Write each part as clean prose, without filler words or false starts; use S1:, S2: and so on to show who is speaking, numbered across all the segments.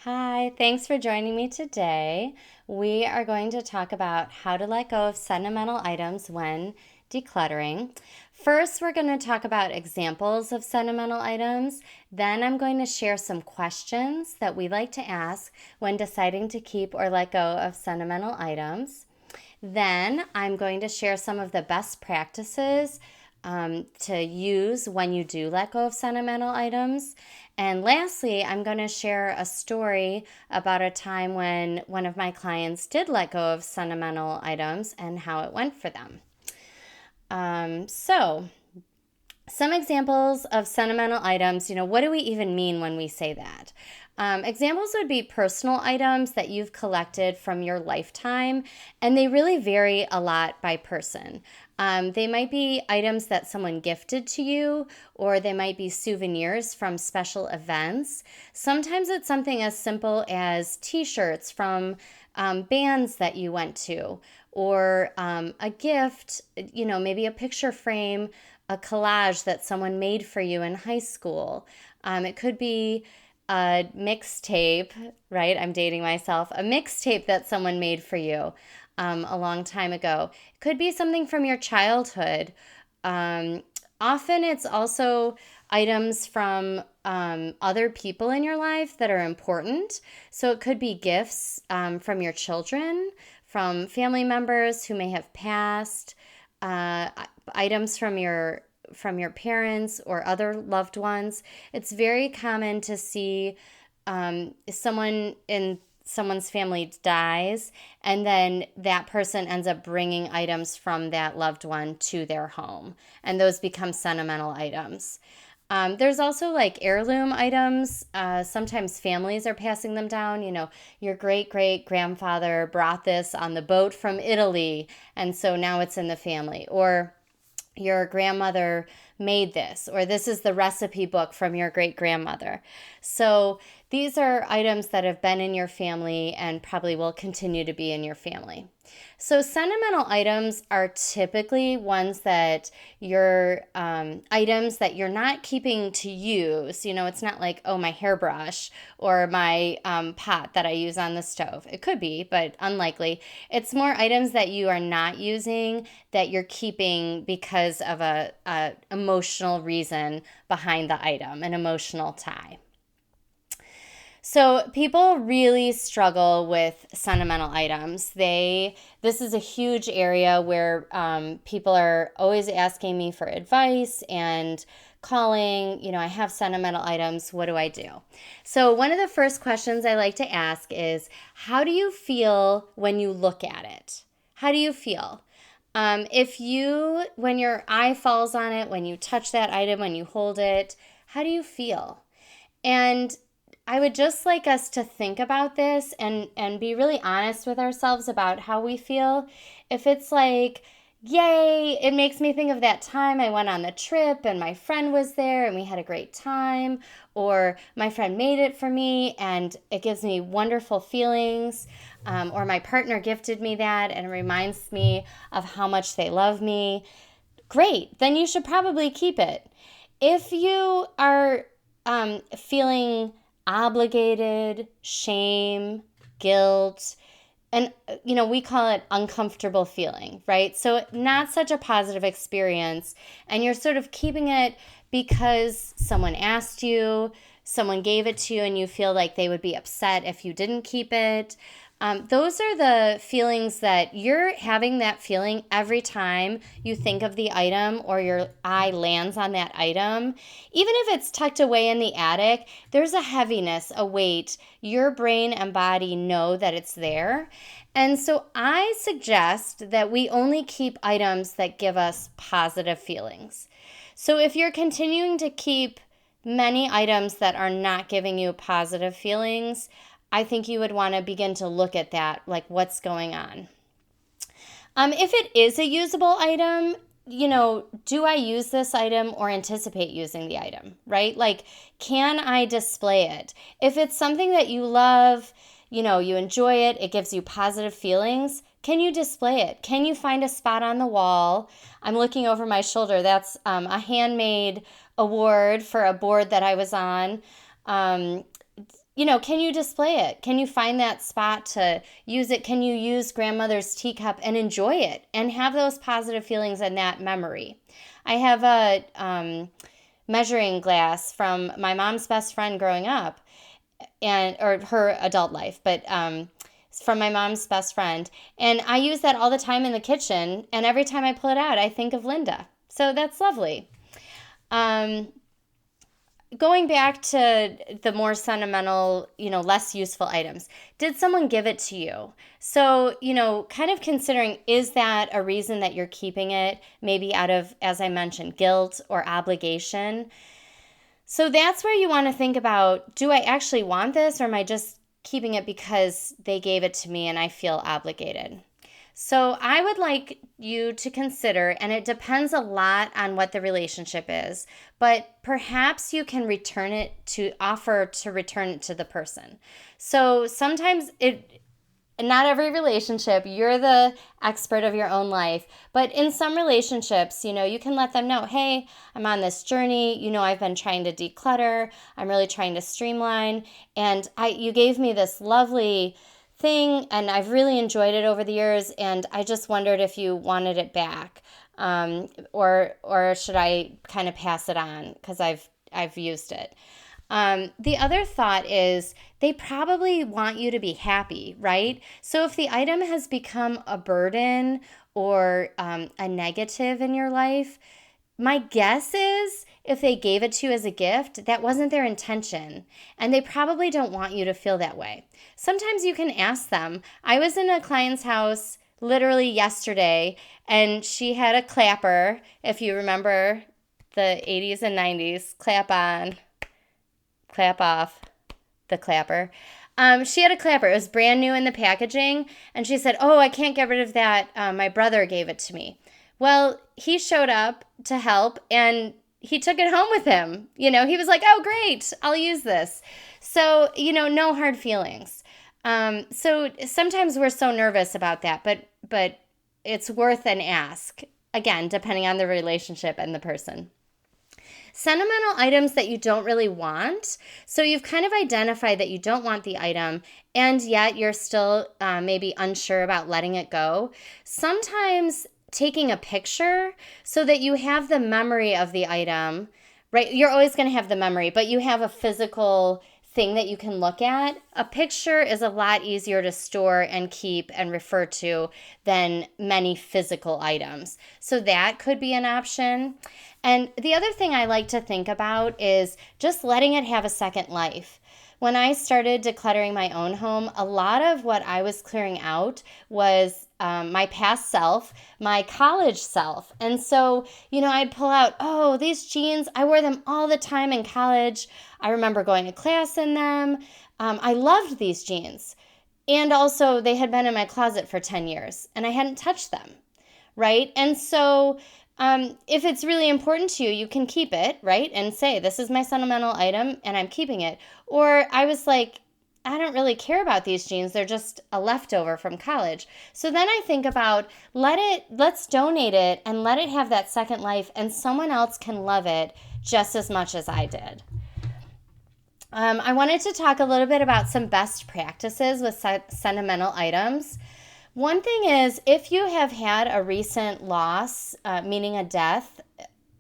S1: Hi, thanks for joining me today. We are going to talk about how to let go of sentimental items when decluttering. First, we're going to talk about examples of sentimental items. Then, I'm going to share some questions that we like to ask when deciding to keep or let go of sentimental items. Then, I'm going to share some of the best practices to use when you do let go of sentimental items. And lastly, I'm going to share a story about a time when one of my clients did let go of sentimental items and how it went for them. So, some examples of sentimental items, what do we even mean when we say that? Examples would be personal items that you've collected from your lifetime, and they really vary a lot by person. They might be items that someone gifted to you, or they might be souvenirs from special events. Sometimes it's something as simple as t-shirts from bands that you went to, or a gift, maybe a picture frame, a collage that someone made for you in high school. It could be a mixtape, right? I'm dating myself. A mixtape that someone made for you a long time ago. It could be something from your childhood. Often it's also items from other people in your life that are important. So it could be gifts from your children, from family members who may have passed, items from your parents or other loved ones. It's very common to see someone in someone's family dies, and then that person ends up bringing items from that loved one to their home, and those become sentimental items. There's also like heirloom items. Sometimes families are passing them down. Your great great grandfather brought this on the boat from Italy, and so now it's in the family. Or your grandmother made this, or this is the recipe book from your great grandmother. So these are items that have been in your family and probably will continue to be in your family. So sentimental items are typically ones that items that you're not keeping to use. It's not like, oh, my hairbrush or my pot that I use on the stove. It could be, but unlikely. It's more items that you are not using that you're keeping because of a emotional reason behind the item, an emotional tie. So people really struggle with sentimental items. This is a huge area where people are always asking me for advice and calling, I have sentimental items. What do I do? So one of the first questions I like to ask is, how do you feel when you look at it? How do you feel? When your eye falls on it, when you touch that item, when you hold it, how do you feel? And I would just like us to think about this and be really honest with ourselves about how we feel. If it's like, yay, it makes me think of that time I went on the trip and my friend was there and we had a great time, or my friend made it for me and it gives me wonderful feelings, or my partner gifted me that and it reminds me of how much they love me. Great, then you should probably keep it. If you are feeling obligated, shame, guilt, and we call it uncomfortable feeling, right? So not such a positive experience, and you're sort of keeping it because someone asked you, someone gave it to you, and you feel like they would be upset if you didn't keep it. Those are the feelings that you're having, that feeling every time you think of the item or your eye lands on that item. Even if it's tucked away in the attic, there's a heaviness, a weight. Your brain and body know that it's there. And so I suggest that we only keep items that give us positive feelings. So if you're continuing to keep many items that are not giving you positive feelings, I think you would want to begin to look at that, like what's going on. If it is a usable item, do I use this item or anticipate using the item, right? Like, can I display it? If it's something that you love, you enjoy it, it gives you positive feelings, can you display it? Can you find a spot on the wall? I'm looking over my shoulder. That's a handmade award for a board that I was on. can you display it? Can you find that spot to use it? Can you use grandmother's teacup and enjoy it and have those positive feelings and that memory? I have a measuring glass from my mom's best friend growing up, or her adult life, but from my mom's best friend. And I use that all the time in the kitchen. And every time I pull it out, I think of Linda. So that's lovely. Going back to the more sentimental, less useful items, did someone give it to you? So, kind of considering, is that a reason that you're keeping it? Maybe out of, as I mentioned, guilt or obligation. So that's where you want to think about, do I actually want this, or am I just keeping it because they gave it to me and I feel obligated? So I would like you to consider, and it depends a lot on what the relationship is, but perhaps you can offer to return it to the person. So sometimes not every relationship, you're the expert of your own life, but in some relationships, you can let them know, hey, I'm on this journey, I've been trying to declutter, I'm really trying to streamline, and you gave me this lovely thing, and I've really enjoyed it over the years, and I just wondered if you wanted it back, or should I kind of pass it on because I've used it. The other thought is they probably want you to be happy, right? So if the item has become a burden or a negative in your life, my guess is if they gave it to you as a gift, that wasn't their intention, and they probably don't want you to feel that way. Sometimes you can ask them. I was in a client's house literally yesterday, and she had a clapper, if you remember the 80s and 90s, clap on, clap off, the clapper. She had a clapper. It was brand new in the packaging, and she said, oh, I can't get rid of that. My brother gave it to me. Well, he showed up to help, and he took it home with him. He was like, oh, great, I'll use this. So, no hard feelings. So sometimes we're so nervous about that, but it's worth an ask, again, depending on the relationship and the person. Sentimental items that you don't really want. So you've kind of identified that you don't want the item, and yet you're still maybe unsure about letting it go. Sometimes taking a picture so that you have the memory of the item, right? You're always going to have the memory, but you have a physical thing that you can look at. A picture is a lot easier to store and keep and refer to than many physical items. So that could be an option. And the other thing I like to think about is just letting it have a second life. When I started decluttering my own home, a lot of what I was clearing out was my past self, my college self. And so, I'd pull out, oh, these jeans, I wore them all the time in college. I remember going to class in them. I loved these jeans. And also, they had been in my closet for 10 years, and I hadn't touched them, right? And so if it's really important to you, you can keep it, right? And say, this is my sentimental item and I'm keeping it. Or I was like, I don't really care about these jeans. They're just a leftover from college. So then I think about, let's donate it and let it have that second life, and someone else can love it just as much as I did. I wanted to talk a little bit about some best practices with sentimental items. One thing is, if you have had a recent loss, meaning a death,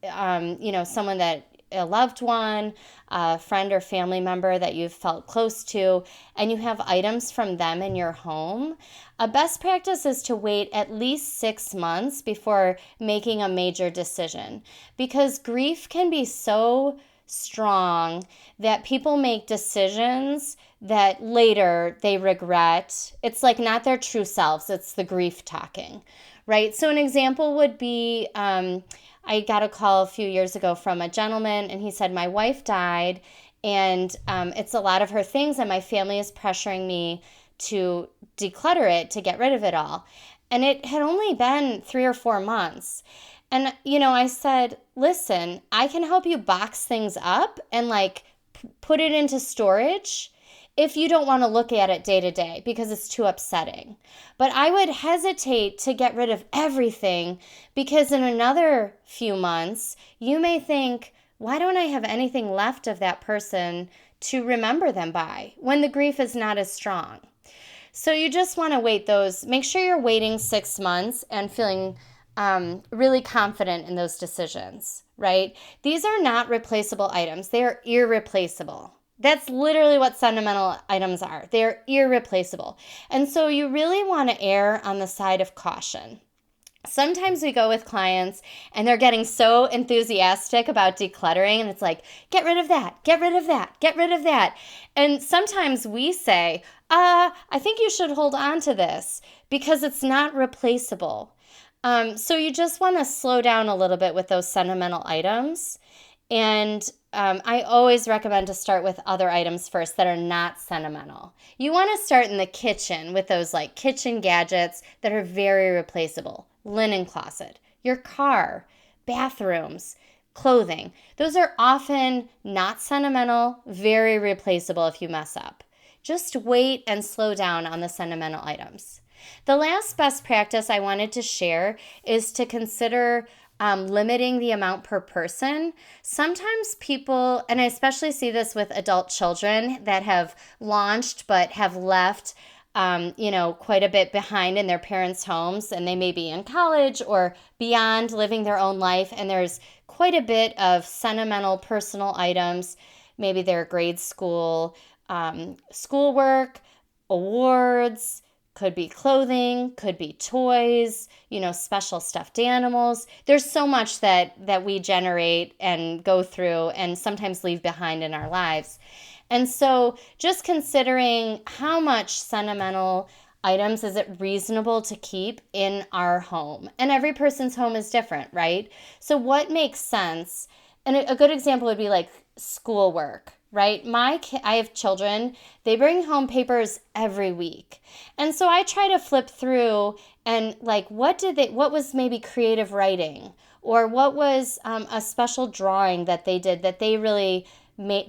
S1: someone a loved one, a friend or family member that you've felt close to, and you have items from them in your home, a best practice is to wait at least 6 months before making a major decision, because grief can be so strong that people make decisions that later they regret. It's like not their true selves, it's the grief talking, right? So an example would be, I got a call a few years ago from a gentleman, and he said, my wife died, and it's a lot of her things, and my family is pressuring me to declutter it, to get rid of it all. And it had only been 3 or 4 months. And, I said, listen, I can help you box things up and put it into storage if you don't want to look at it day to day because it's too upsetting. But I would hesitate to get rid of everything, because in another few months, you may think, why don't I have anything left of that person to remember them by when the grief is not as strong. So you just want to wait those, make sure you're waiting 6 months and feeling really confident in those decisions, right? These are not replaceable items. They are irreplaceable. That's literally what sentimental items are. They're irreplaceable. And so you really want to err on the side of caution. Sometimes we go with clients and they're getting so enthusiastic about decluttering and it's like, get rid of that, get rid of that, get rid of that. And sometimes we say, I think you should hold on to this because it's not replaceable. So you just want to slow down a little bit with those sentimental items. And I always recommend to start with other items first that are not sentimental. You want to start in the kitchen with those like kitchen gadgets that are very replaceable. Linen closet, your car, bathrooms, clothing. Those are often not sentimental, very replaceable if you mess up. Just wait and slow down on the sentimental items. The last best practice I wanted to share is to consider limiting the amount per person. Sometimes people, and I especially see this with adult children that have launched but have left quite a bit behind in their parents' homes, and they may be in college or beyond living their own life, and there's quite a bit of sentimental personal items, maybe their grade school, schoolwork, awards, could be clothing, could be toys, special stuffed animals. There's so much that we generate and go through and sometimes leave behind in our lives. And so just considering how much sentimental items is it reasonable to keep in our home? And every person's home is different, right? So what makes sense? And a good example would be like schoolwork, right? I have children, they bring home papers every week. And so I try to flip through and like, what was maybe creative writing? Or what was a special drawing that they did that they really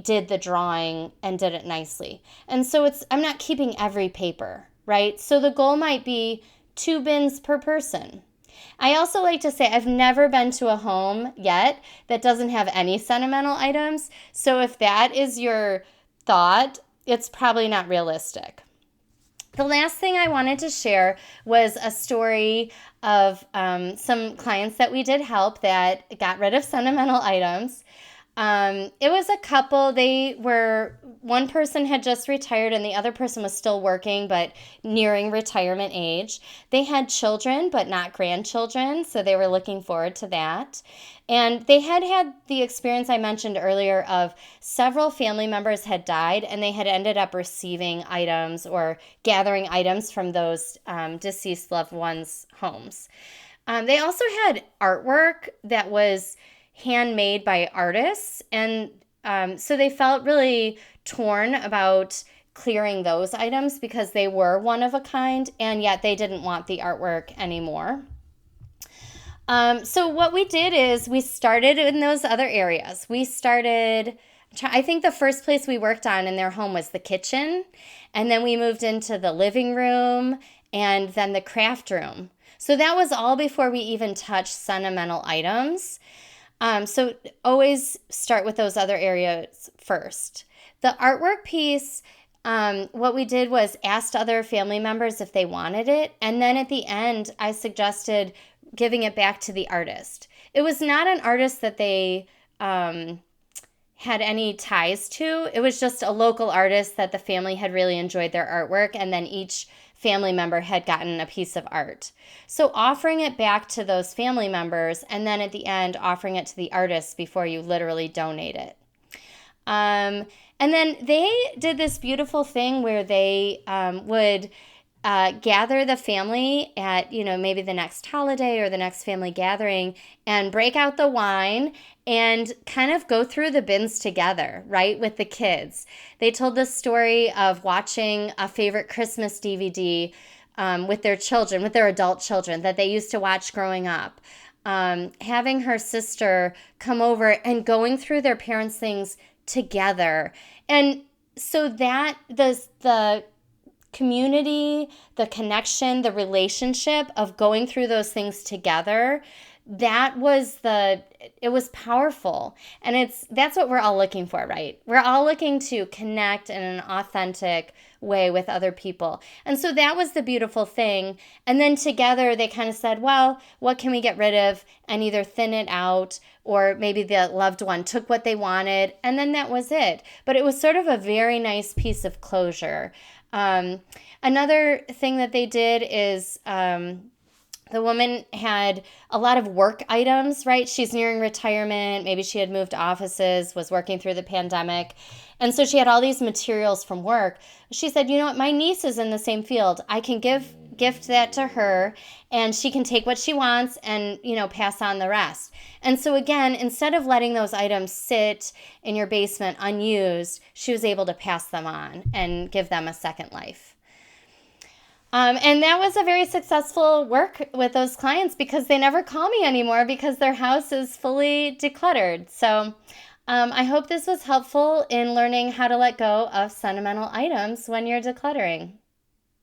S1: did the drawing and did it nicely. And so I'm not keeping every paper, right? So the goal might be 2 bins per person. I also like to say I've never been to a home yet that doesn't have any sentimental items. So if that is your thought, it's probably not realistic. The last thing I wanted to share was a story of some clients that we did help that got rid of sentimental items. It was a couple. One person had just retired and the other person was still working, but nearing retirement age. They had children, but not grandchildren, so they were looking forward to that. And they had the experience I mentioned earlier of several family members had died and they had ended up receiving items or gathering items from those deceased loved ones' homes. They also had artwork that was handmade by artists, and so they felt really torn about clearing those items because they were one of a kind, and yet they didn't want the artwork anymore. So what we did is we started in those other areas. I think the first place we worked on in their home was the kitchen, and then we moved into the living room and then the craft room. So that was all before we even touched sentimental items. So always start with those other areas first. The artwork piece, what we did was asked other family members if they wanted it. And then at the end, I suggested giving it back to the artist. It was not an artist that they had any ties to. It was just a local artist that the family had really enjoyed their artwork. And then each family member had gotten a piece of art. So offering it back to those family members and then at the end offering it to the artist before you literally donate it. And then they did this beautiful thing where they would gather the family at, maybe the next holiday or the next family gathering and break out the wine and kind of go through the bins together, right, with the kids. They told the story of watching a favorite Christmas DVD with their children, with their adult children that they used to watch growing up. Having her sister come over and going through their parents' things together. And so that the community, the connection, the relationship of going through those things together, it was powerful. And that's what we're all looking for, right? We're all looking to connect in an authentic way with other people. And so that was the beautiful thing. And then together they kind of said, well, what can we get rid of and either thin it out, or maybe the loved one took what they wanted and then that was it. But it was sort of a very nice piece of closure. Another thing that they did is the woman had a lot of work items, right? She's nearing retirement. Maybe she had moved offices, was working through the pandemic. And so she had all these materials from work. She said, you know what? My niece is in the same field. I can gift that to her and she can take what she wants and, pass on the rest. And so again, instead of letting those items sit in your basement unused, she was able to pass them on and give them a second life. And that was a very successful work with those clients because they never call me anymore because their house is fully decluttered. So I hope this was helpful in learning how to let go of sentimental items when you're decluttering.